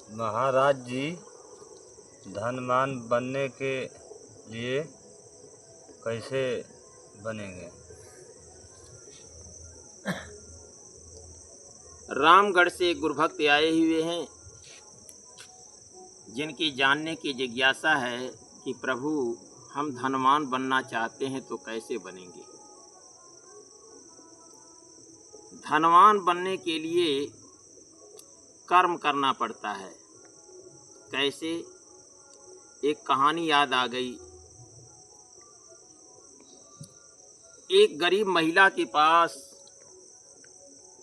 महाराज जी, धनवान बनने के लिए कैसे बनेंगे? रामगढ़ से एक गुरुभक्त आए हुए हैं, जिनकी जानने की जिज्ञासा है कि प्रभु हम धनवान बनना चाहते हैं तो कैसे बनेंगे। धनवान बनने के लिए कर्म करना पड़ता है। कैसे? एक कहानी याद आ गई। एक गरीब महिला के पास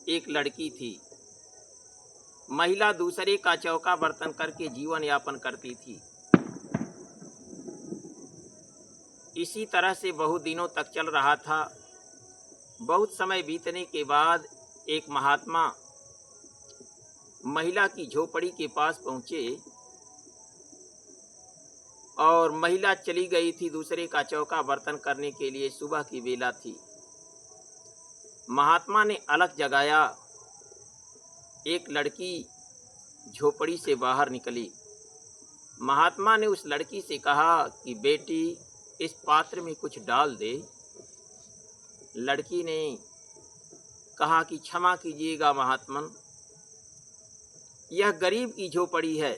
एक लड़की थी। महिला दूसरे का चौका बर्तन करके जीवन यापन करती थी। इसी तरह से बहुत दिनों तक चल रहा था। बहुत समय बीतने के बाद एक महात्मा महिला की झोपड़ी के पास पहुंचे और महिला चली गई थी दूसरे का चौका बर्तन करने के लिए। सुबह की बेला थी। महात्मा ने अलख जगाया। एक लड़की झोपड़ी से बाहर निकली। महात्मा ने उस लड़की से कहा कि बेटी, इस पात्र में कुछ डाल दे। लड़की ने कहा कि क्षमा कीजिएगा महात्मन, यह गरीब की झोपड़ी है,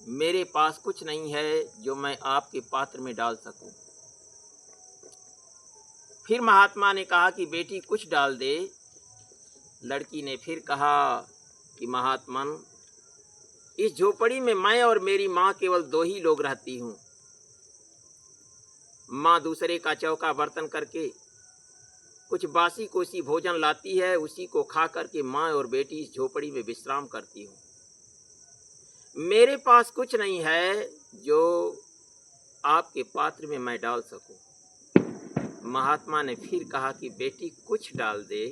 मेरे पास कुछ नहीं है जो मैं आपके पात्र में डाल सकूं। फिर महात्मा ने कहा कि बेटी कुछ डाल दे। लड़की ने फिर कहा कि महात्मन, इस झोपड़ी में मैं और मेरी माँ केवल 2 ही लोग रहती हूँ। माँ दूसरे का चौका बर्तन करके कुछ बासी कोसी भोजन लाती है, उसी को खा करके माँ और बेटी इस झोपड़ी में विश्राम करती हूँ। मेरे पास कुछ नहीं है जो आपके पात्र में मैं डाल सकूं। महात्मा ने फिर कहा कि बेटी कुछ डाल दे।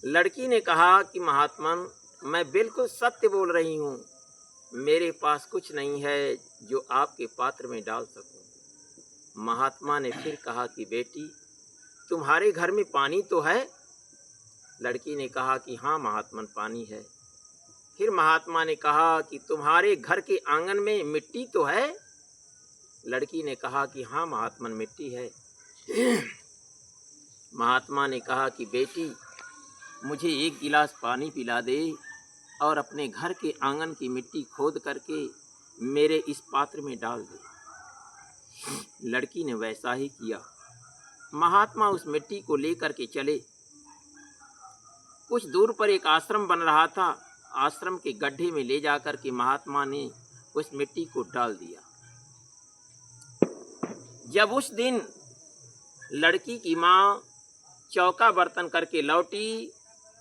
लड़की ने कहा कि महात्मन, मैं बिल्कुल सत्य बोल रही हूँ, मेरे पास कुछ नहीं है जो आपके पात्र में डाल सकूं। महात्मा ने फिर कहा कि बेटी, तुम्हारे घर में पानी तो है? लड़की ने कहा कि हाँ महात्मन, पानी है। फिर महात्मा ने कहा कि तुम्हारे घर के आंगन में मिट्टी तो है? लड़की ने कहा कि हाँ महात्मन, मिट्टी है। महात्मा ने कहा कि बेटी, मुझे 1 गिलास पानी पिला दे और अपने घर के आंगन की मिट्टी खोद करके मेरे इस पात्र में डाल दे। लड़की ने वैसा ही किया। महात्मा उस मिट्टी को लेकर के चले। कुछ दूर पर एक आश्रम बन रहा था। आश्रम के गड्ढे में ले जाकर के महात्मा ने उस मिट्टी को डाल दिया। जब उस दिन लड़की की माँ चौका बर्तन करके लौटी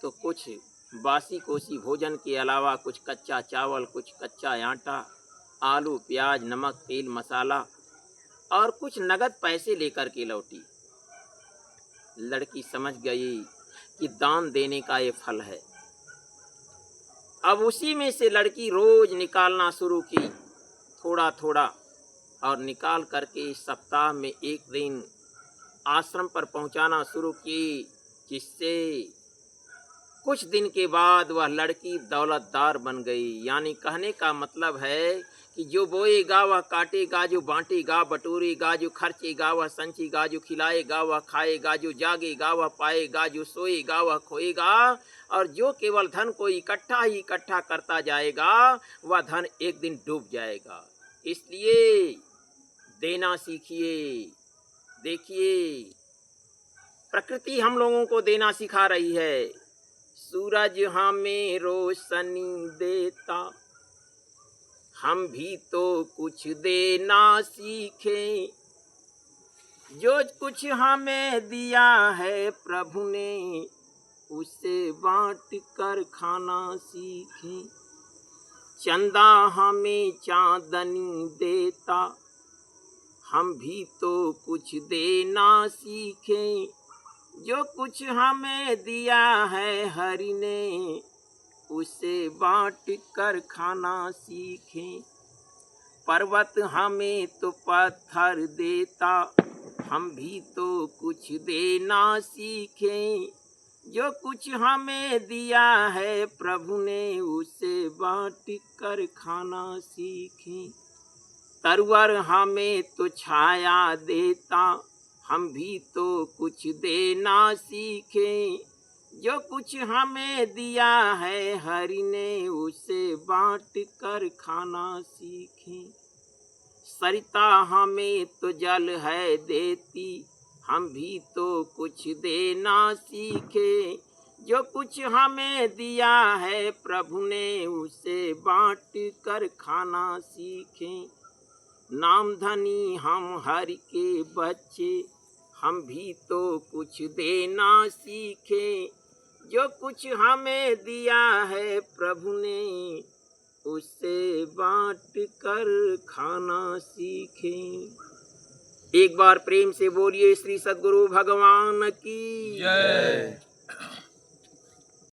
तो कुछ बासी कोसी भोजन के अलावा कुछ कच्चा चावल, कुछ कच्चा आटा, आलू, प्याज, नमक, तेल, मसाला और कुछ नगद पैसे लेकर के लौटी। लड़की समझ गई कि दान देने का ये फल है। अब उसी में से लड़की रोज निकालना शुरू की, थोड़ा थोड़ा, और निकाल करके सप्ताह में 1 दिन आश्रम पर पहुंचाना शुरू की, जिससे कुछ दिन के बाद वह लड़की दौलतदार बन गई। यानी कहने का मतलब है कि जो बोएगा वह काटेगा, जो बांटेगा बटोरेगा, जो खर्चेगा वह संचेगा, जो खिलाएगा वह खाएगा, जो जागेगा वह पाएगा, जो सोएगा वह खोएगा, और जो केवल धन को इकट्ठा ही इकट्ठा करता जाएगा वह धन एक दिन डूब जाएगा। इसलिए देना सीखिए। देखिए, प्रकृति हम लोगों को देना सिखा रही है। सूरज हमें रोशनी देता, हम भी तो कुछ देना सीखें। जो कुछ हमें दिया है प्रभु ने, उसे बांट कर खाना सीखें। चंदा हमें चांदनी देता, हम भी तो कुछ देना सीखें। जो कुछ हमें दिया है हरि ने, उसे बांट कर खाना सीखें। पर्वत हमें तो पत्थर देता, हम भी तो कुछ देना सीखें। जो कुछ हमें दिया है प्रभु ने उसे बांट कर खाना सीखें। तरवर हमें तो छाया देता, हम भी तो कुछ देना सीखें। जो कुछ हमें दिया है हरि ने उसे बांट कर खाना सीखें। सरिता हमें तो जल है देती, हम भी तो कुछ देना सीखे। जो कुछ हमें दिया है प्रभु ने उसे बांट कर खाना सीखें। नाम धनी हम हरि के बच्चे, हम भी तो कुछ देना सीखे। जो कुछ हमें दिया है प्रभु ने उसे बांट कर खाना सीखें। एक बार प्रेम से बोलिए श्री सद्गुरु भगवान की जय।